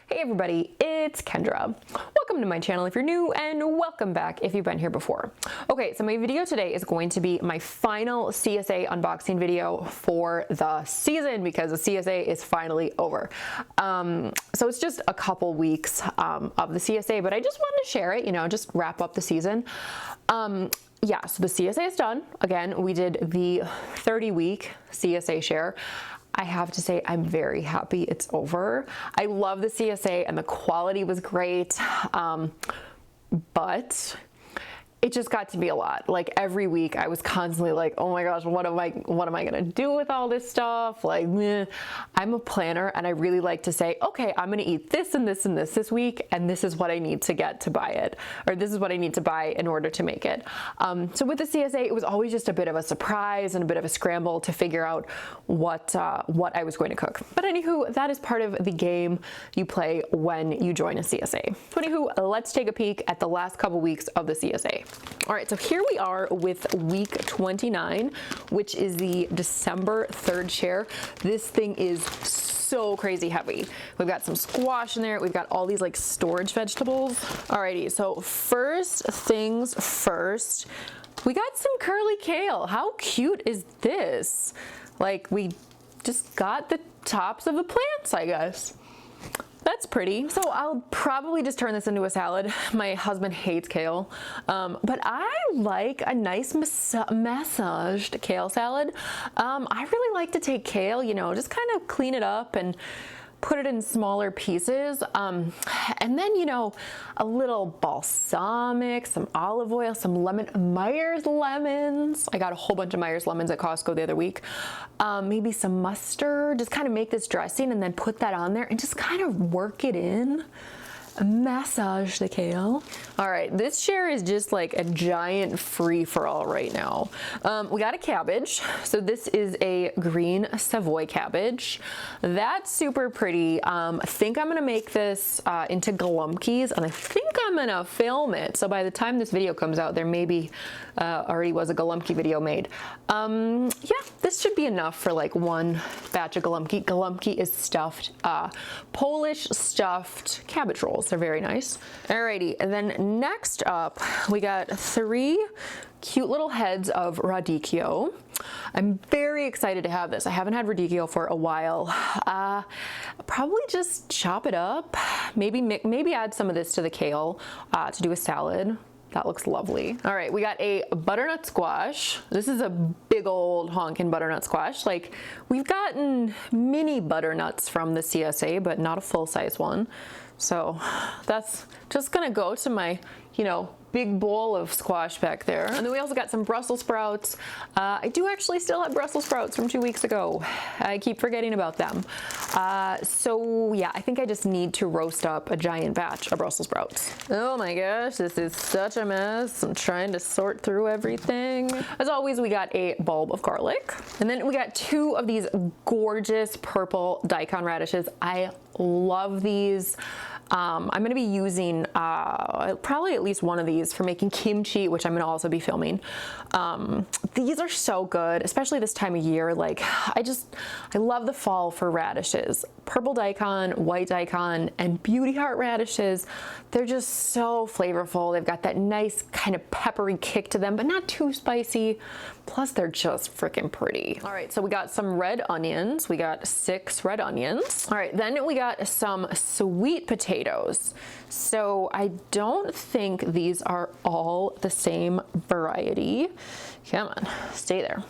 Hey everybody, it's Kendra. Welcome to my channel if you're new, and welcome back if you've been here before. Okay, so my video today is going to be my final CSA unboxing video for the season because the CSA is finally over. So it's just a couple weeks of the CSA, but I just wanted to share it, just wrap up the season. Yeah, so the CSA is done. Again, we did the 30-week CSA share. I have to say I'm very happy it's over. I love the CSA and the quality was great, but it just got to be a lot. Like every week I was constantly like, oh my gosh, what am I gonna do with all this stuff? Like, meh. I'm a planner and I really like to say, okay, I'm gonna eat this and this and this week, and this is what I need to get to buy it, or this is what I need to buy in order to make it. So with the CSA, it was always just a bit of a surprise and a bit of a scramble to figure out what I was going to cook. But anywho, that is part of the game you play when you join a CSA. So anywho, let's take a peek at the last couple weeks of the CSA. All right, so here we are with week 29, which is the December 3rd share. This thing is so crazy heavy. We've got some squash in there. We've got all these like storage vegetables. Alrighty, so first things first, we got some curly kale. How cute is this? Like, we just got the tops of the plants, I guess. That's pretty. So I'll probably just turn this into a salad. My husband hates kale, but I like a nice massaged kale salad. I really like to take kale, just kind of clean it up and put it in smaller pieces. And then, a little balsamic, some olive oil, some Myers lemons. I got a whole bunch of Myers lemons at Costco the other week. Maybe some mustard, just kind of make this dressing and then put that on there and just kind of work it in. Massage the kale. All right, this share is just like a giant free-for-all right now. We got a cabbage. So this is a green Savoy cabbage. That's super pretty. I think I'm gonna make this into galumkis, and I think I'm gonna film it. So by the time this video comes out, there maybe already was a galumki video made. Yeah, this should be enough for like one batch of galumki. Galumki is stuffed, Polish stuffed cabbage rolls. They're very nice. Alrighty, and then next up, we got 3 cute little heads of radicchio. I'm very excited to have this. I haven't had radicchio for a while. Probably just chop it up. Maybe add some of this to the kale to do a salad. That looks lovely. All right, we got a butternut squash. This is a big old honkin' butternut squash. Like, we've gotten mini butternuts from the CSA, but not a full-size one. So that's just gonna go to my, big bowl of squash back there. And then we also got some Brussels sprouts. I do actually still have Brussels sprouts from 2 weeks ago. I keep forgetting about them. So yeah, I think I just need to roast up a giant batch of Brussels sprouts. Oh my gosh, this is such a mess. I'm trying to sort through everything. As always, we got a bulb of garlic. And then we got 2 of these gorgeous purple daikon radishes. I love these. I'm going to be using probably at least one of these for making kimchi, which I'm going to also be filming. These are so good, especially this time of year. Like, I love the fall for radishes. Purple daikon, white daikon, and beauty heart radishes. They're just so flavorful. They've got that nice kind of peppery kick to them, but not too spicy. Plus, they're just freaking pretty. All right, so we got some red onions. We got 6 red onions. All right, then we got some sweet potatoes. So I don't think these are all the same variety. Come on, stay there.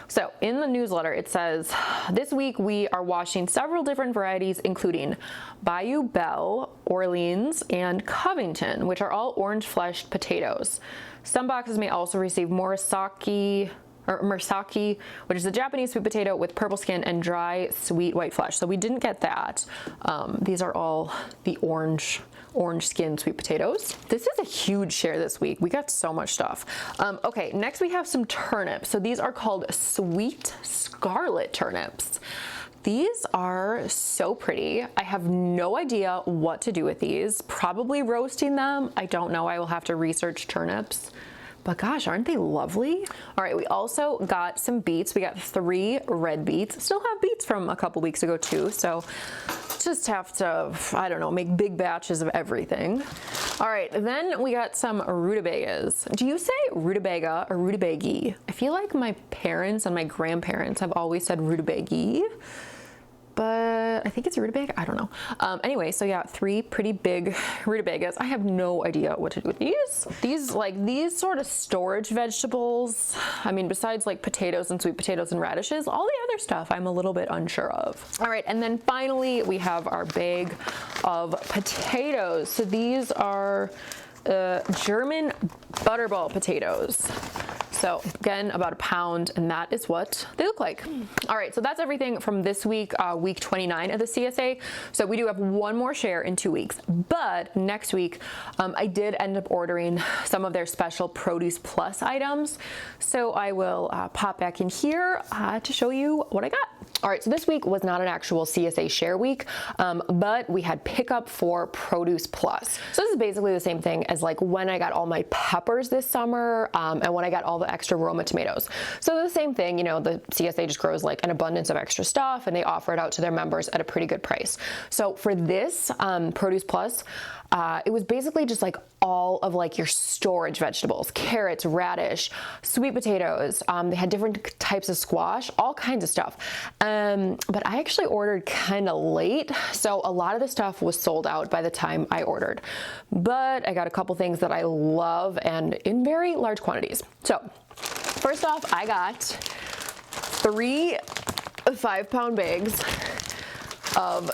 So in the newsletter, it says, this week we are washing several different varieties, including Bayou Belle, Orleans, and Covington, which are all orange-fleshed potatoes. Some boxes may also receive Murasaki, which is a Japanese sweet potato with purple skin and dry, sweet white flesh. So we didn't get that. These are all the orange skin sweet potatoes. This is a huge share this week. We got so much stuff. Okay, next we have some turnips. So these are called sweet scarlet turnips. These are so pretty. I have no idea what to do with these. Probably roasting them. I don't know. I will have to research turnips. But gosh, aren't they lovely? All right, we also got some beets. We got 3 red beets. Still have beets from a couple weeks ago too, so just have to, I don't know, make big batches of everything. All right, then we got some rutabagas. Do you say rutabaga or rutabagi? I feel like my parents and my grandparents have always said rutabagi, but I think it's rutabaga. I don't know. Anyway, so yeah, 3 pretty big rutabagas. I have no idea what to do with these. These sort of storage vegetables, I mean, besides like potatoes and sweet potatoes and radishes, all the other stuff I'm a little bit unsure of. All right, and then finally we have our bag of potatoes. So these are German butterball potatoes. So again, about a pound, and that is what they look like. All right, so that's everything from this week, week 29 of the CSA. So we do have one more share in 2 weeks, but next week, I did end up ordering some of their special Produce Plus items. So I will pop back in here to show you what I got. All right, so this week was not an actual CSA share week, but we had pickup for Produce Plus. So this is basically the same thing as like when I got all my peppers this summer and when I got all the extra Roma tomatoes. So the same thing, you know, the CSA just grows like an abundance of extra stuff and they offer it out to their members at a pretty good price. So for this Produce Plus, it was basically just like all of like your storage vegetables, carrots, radish, sweet potatoes. They had different types of squash, all kinds of stuff. But I actually ordered kind of late, so a lot of the stuff was sold out by the time I ordered. But I got a couple things that I love and in very large quantities. So first off, I got 3 5-pound bags of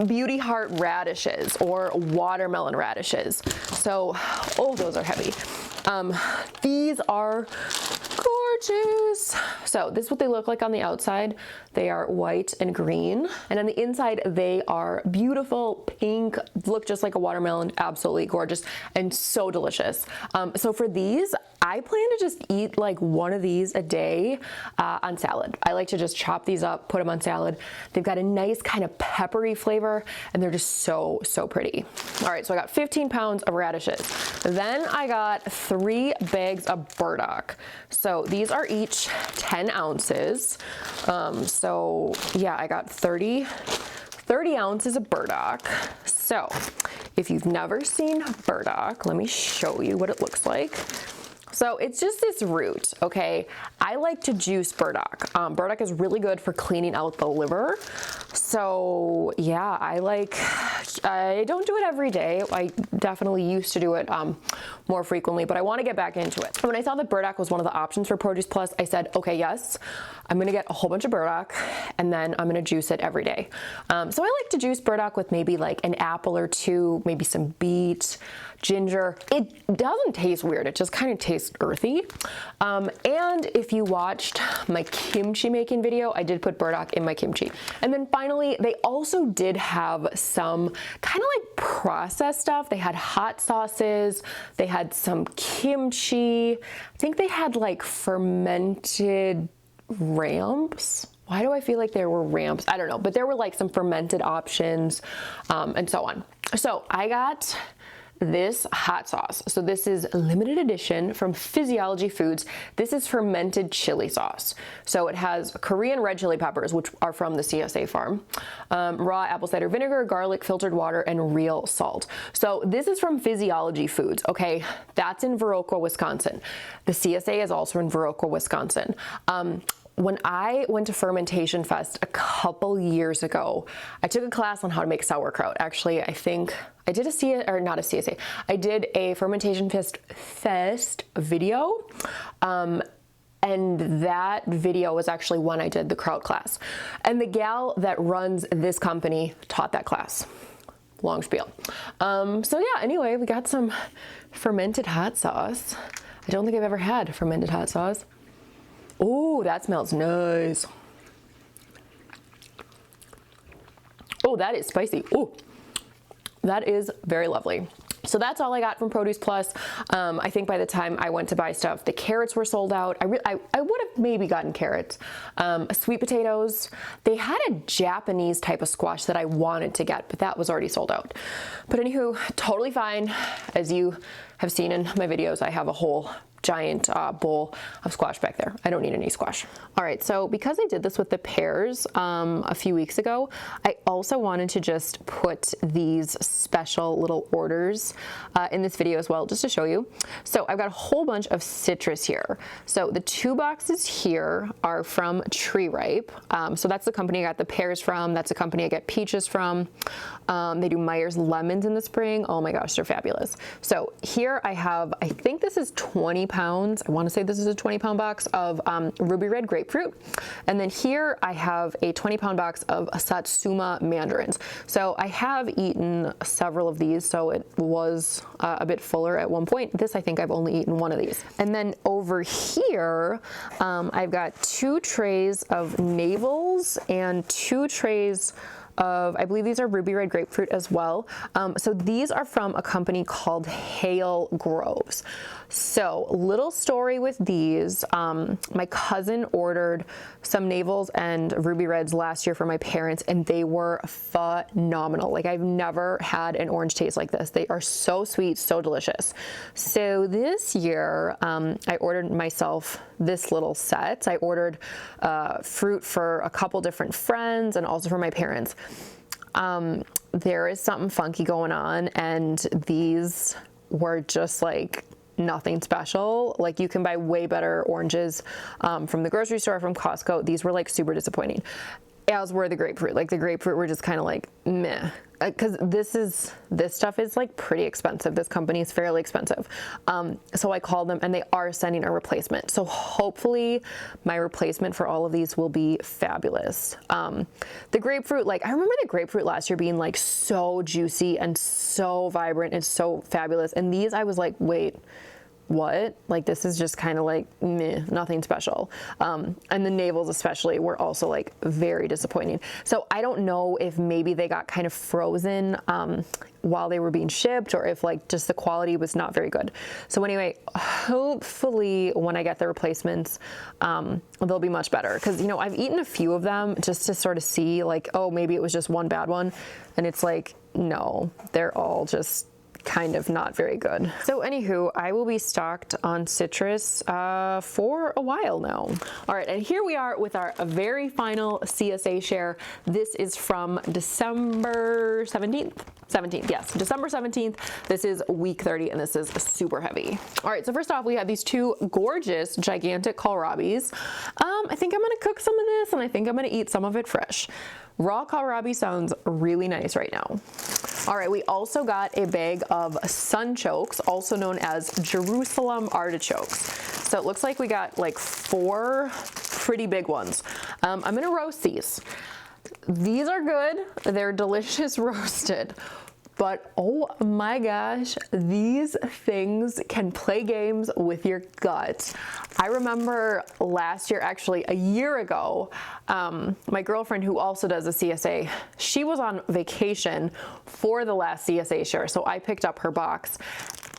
Beauty Heart radishes or watermelon radishes. So, oh, those are heavy. These are gorgeous. So this is what they look like on the outside. They are white and green. And on the inside, they are beautiful pink, look just like a watermelon, absolutely gorgeous and so delicious. So for these, I plan to just eat like one of these a day on salad. I like to just chop these up, put them on salad. They've got a nice kind of peppery flavor and they're just so, so pretty. All right, so I got 15 pounds of radishes. Then I got 3 bags of burdock. So these are each 10 ounces. So yeah, I got 30 ounces of burdock. So if you've never seen burdock, let me show you what it looks like. So it's just this root, okay? I like to juice burdock. Burdock is really good for cleaning out the liver. So yeah, I don't do it every day. I definitely used to do it more frequently, but I want to get back into it. When I saw that burdock was one of the options for Produce Plus, I said, okay, yes, I'm gonna get a whole bunch of burdock and then I'm gonna juice it every day. So I like to juice burdock with maybe like an apple or 2, maybe some beet, ginger. It doesn't taste weird, it just kind of tastes earthy. And if you watched my kimchi making video, I did put burdock in my kimchi. And then finally, they also did have some kind of like processed stuff. They had hot sauces, they had some kimchi. I think they had like fermented ramps. Why do I feel like there were ramps? I don't know, but there were like some fermented options and so on. So I got this hot sauce. So this is a limited edition from Physiology Foods. This is fermented chili sauce. So it has Korean red chili peppers, which are from the CSA farm, raw apple cider vinegar, garlic, filtered water, and real salt. So this is from Physiology Foods, okay? That's in Viroqua, Wisconsin. The CSA is also in Viroqua, Wisconsin. When I went to Fermentation Fest a couple years ago, I took a class on how to make sauerkraut. Actually, I think I did I did a Fermentation Fest video. And that video was actually when I did the kraut class. And the gal that runs this company taught that class. Long spiel. So yeah, anyway, we got some fermented hot sauce. I don't think I've ever had fermented hot sauce. Oh, that smells nice. Oh, that is spicy. Oh, that is very lovely. So that's all I got from Produce Plus. I think by the time I went to buy stuff, the carrots were sold out. I would have maybe gotten carrots. Sweet potatoes. They had a Japanese type of squash that I wanted to get, but that was already sold out. But anywho, totally fine. As you have seen in my videos, I have a whole giant bowl of squash back there. I don't need any squash. All right, so because I did this with the pears a few weeks ago, I also wanted to just put these special little orders in this video as well, just to show you. So I've got a whole bunch of citrus here. So the 2 boxes here are from Tree Ripe. So that's the company I got the pears from. That's the company I get peaches from. They do Meyer's lemons in the spring. Oh my gosh, they're fabulous. So here I have, I think this is 20 pounds. I want to say this is a 20-pound box of ruby red grapefruit. And then here I have a 20-pound box of Satsuma mandarins. So I have eaten several of these, so it was a bit fuller at one point. This, I think I've only eaten one of these. And then over here, I've got 2 trays of navels and 2 trays of, I believe these are ruby red grapefruit as well. So these are from a company called Hale Groves. So little story with these, my cousin ordered some navels and ruby reds last year for my parents, and they were phenomenal. Like, I've never had an orange taste like this. They are so sweet, so delicious. So this year, I ordered myself this little set. I ordered fruit for a couple different friends and also for my parents. There is something funky going on, and these were just like nothing special. Like, you can buy way better oranges from the grocery store, from Costco. These were like super disappointing, as were the grapefruit. Like, the grapefruit were just kind of like meh, because this stuff is like pretty expensive. This company is fairly expensive. So I called them and they are sending a replacement. So hopefully my replacement for all of these will be fabulous. The grapefruit, like, I remember the grapefruit last year being like so juicy and so vibrant and so fabulous. And these, I was like, wait, what? Like, this is just kind of like meh, nothing special. And the navels especially were also like very disappointing. So I don't know if maybe they got kind of frozen while they were being shipped, or if like just the quality was not very good. So anyway, hopefully when I get the replacements, they'll be much better. Because, you know, I've eaten a few of them just to sort of see like, oh, maybe it was just one bad one. And it's like, no, they're all just kind of not very good. So anywho, I will be stocked on citrus for a while now. All right, and here we are with our very final CSA share. This is from December 17th. 17th, yes, December 17th. This is week 30, and this is super heavy. All right, so first off, we have these 2 gorgeous, gigantic kohlrabis. I think I'm gonna cook some of this, and I think I'm gonna eat some of it fresh. Raw kohlrabi sounds really nice right now. All right, we also got a bag of sunchokes, also known as Jerusalem artichokes. So it looks like we got like 4 pretty big ones. I'm gonna roast these. These are good. They're delicious roasted. But oh my gosh, these things can play games with your gut. I remember last year, actually a year ago, my girlfriend, who also does a CSA, she was on vacation for the last CSA share. So I picked up her box,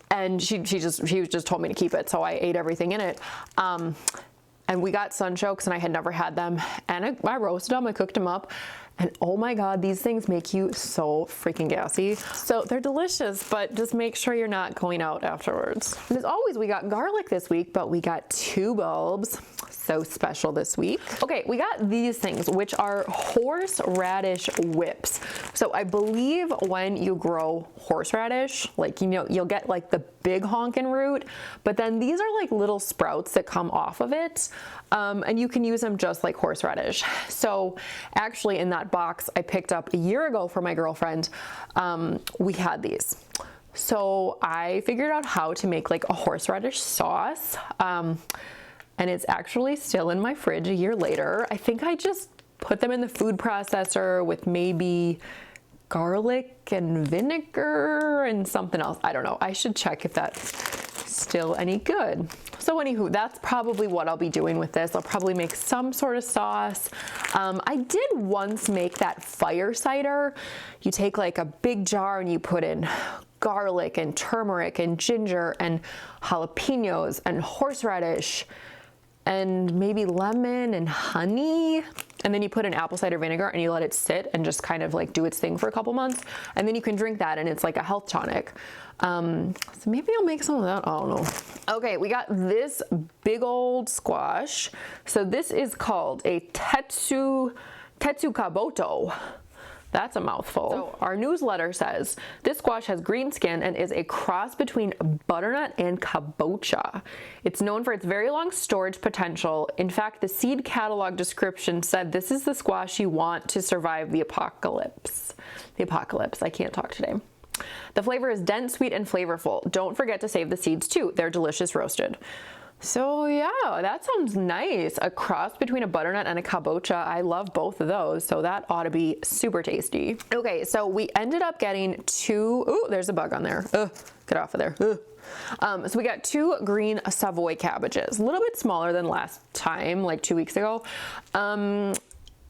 and she just told me to keep it. So I ate everything in it. And we got sunchokes, and I had never had them. And I roasted them, I cooked them up. And oh my God, these things make you so freaking gassy. So they're delicious, but just make sure you're not going out afterwards. And as always, we got garlic this week, but we got 2 bulbs. So special this week. Okay, we got these things, which are horseradish whips. So I believe when you grow horseradish, like, you know, you'll get like the big honkin' root, but then these are like little sprouts that come off of it. And you can use them just like horseradish. So actually in that box I picked up a year ago for my girlfriend, we had these. So I figured out how to make like a horseradish sauce. And it's actually still in my fridge a year later. I think I just put them in the food processor with maybe garlic and vinegar and something else. I don't know. I should check if that's still any good. So anywho, that's probably what I'll be doing with this. I'll probably make some sort of sauce. I did once make that fire cider. You take like a big jar and you put in garlic and turmeric and ginger and jalapenos and horseradish and maybe lemon and honey. and then you put in apple cider vinegar and you let it sit and just kind of like do its thing for a couple months, and then you can drink that and it's like a health tonic. So maybe I'll make some of that, I don't know. Okay, we got this big old squash. So this is called a tetsu kaboto. That's a mouthful. So our newsletter says, this squash has green skin and is a cross between butternut and kabocha. It's known for its very long storage potential. In fact, the seed catalog description said this is the squash you want to survive the apocalypse. The apocalypse, I can't talk today. The flavor is dense, sweet, and flavorful. Don't forget to save the seeds too. They're delicious roasted. So yeah, that sounds nice. A cross between a butternut and a kabocha. I love both of those, so that ought to be super tasty. Okay, so we ended up getting two, ooh, there's a bug on there. Ugh, get off of there. Ugh. So we got 2 green Savoy cabbages, a little bit smaller than last time, like 2 weeks ago.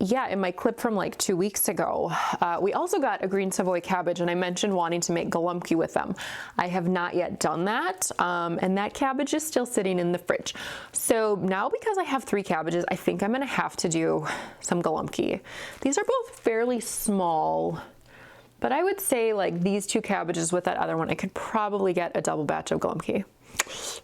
Yeah, in my clip from like 2 weeks ago, we also got a green Savoy cabbage, and I mentioned wanting to make galumki with them. I have not yet done that, and that cabbage is still sitting in the fridge. So now, because I have 3 cabbages, I think I'm gonna have to do some galumki. These are both fairly small, but I would say like these 2 cabbages with that other one, I could probably get a double batch of galumki.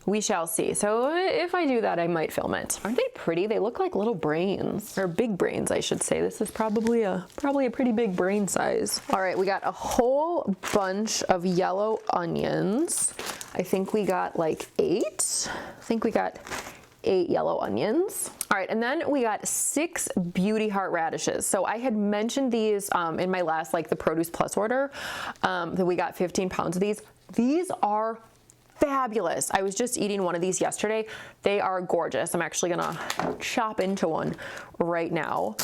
We shall see. So if I do that, I might film it. Aren't they pretty? They look like little brains, or big brains, I should say. This is probably a pretty big brain size. All right, we got a whole bunch of yellow onions. I think we got like 8. I think we got 8 yellow onions. All right, and then we got 6 beauty heart radishes. So I had mentioned these in my last, like the Produce Plus order, that we got 15 pounds of these. These are fabulous. I was just eating one of these yesterday. They are gorgeous. I'm actually gonna chop into one right now.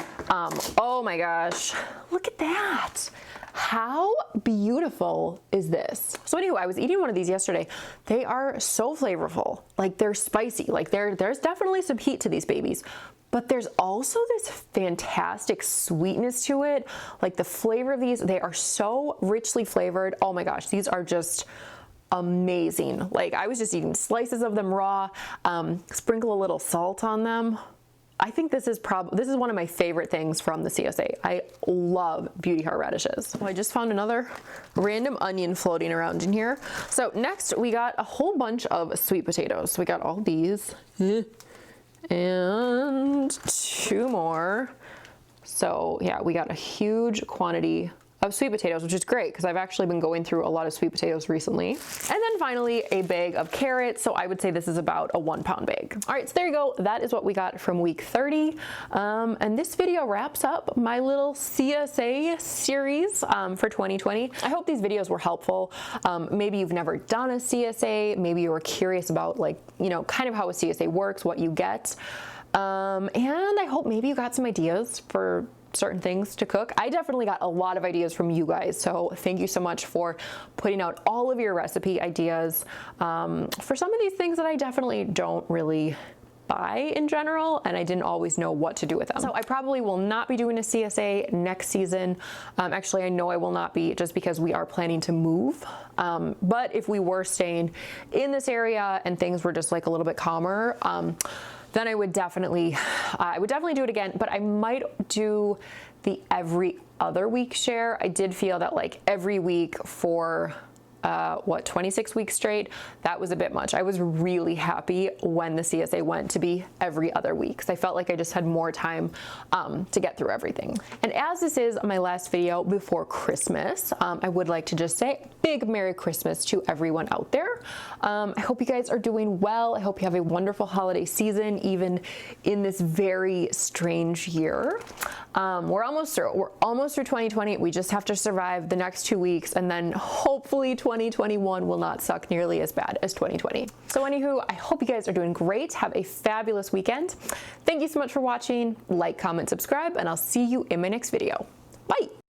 Oh my gosh, look at that. How beautiful is this? So anyway, I was eating one of these yesterday. They are so flavorful. Like they're spicy. Like there's definitely some heat to these babies, but there's also this fantastic sweetness to it. Like the flavor of these, they are so richly flavored. Oh my gosh, these are just amazing. Like I was just eating slices of them raw, sprinkle a little salt on them. I think this is one of my favorite things from the CSA. I love beauty heart radishes. Well, I just found another random onion floating around in here. So next we got a whole bunch of sweet potatoes. So we got all these and 2 more. So yeah, we got a huge quantity of sweet potatoes, which is great because I've actually been going through a lot of sweet potatoes recently. And then finally a bag of carrots. So I would say this is about a 1 pound bag. All right, so there you go. That is what we got from week 30. And this video wraps up my little CSA series for 2020. I hope these videos were helpful. Maybe you've never done a CSA. Maybe you were curious about like, you know, kind of how a CSA works, what you get. And I hope maybe you got some ideas for certain things to cook. I definitely got a lot of ideas from you guys, so thank you so much for putting out all of your recipe ideas for some of these things that I definitely don't really buy in general, and I didn't always know what to do with them. So I probably will not be doing a CSA next season. Actually, I know I will not be, just because we are planning to move. But if we were staying in this area and things were just like a little bit calmer, then I would definitely do it again, but I might do the every other week share. I did feel that like every week for 26 weeks straight, that was a bit much. I was really happy when the CSA went to be every other week, because I felt like I just had more time to get through everything. And as this is my last video before Christmas, I would like to just say big Merry Christmas to everyone out there. I hope you guys are doing well. I hope you have a wonderful holiday season, even in this very strange year. We're almost through. We're almost through 2020. We just have to survive the next 2 weeks, and then hopefully 2021 will not suck nearly as bad as 2020. So anywho, I hope you guys are doing great. Have a fabulous weekend. Thank you so much for watching. Like, comment, subscribe, and I'll see you in my next video. Bye.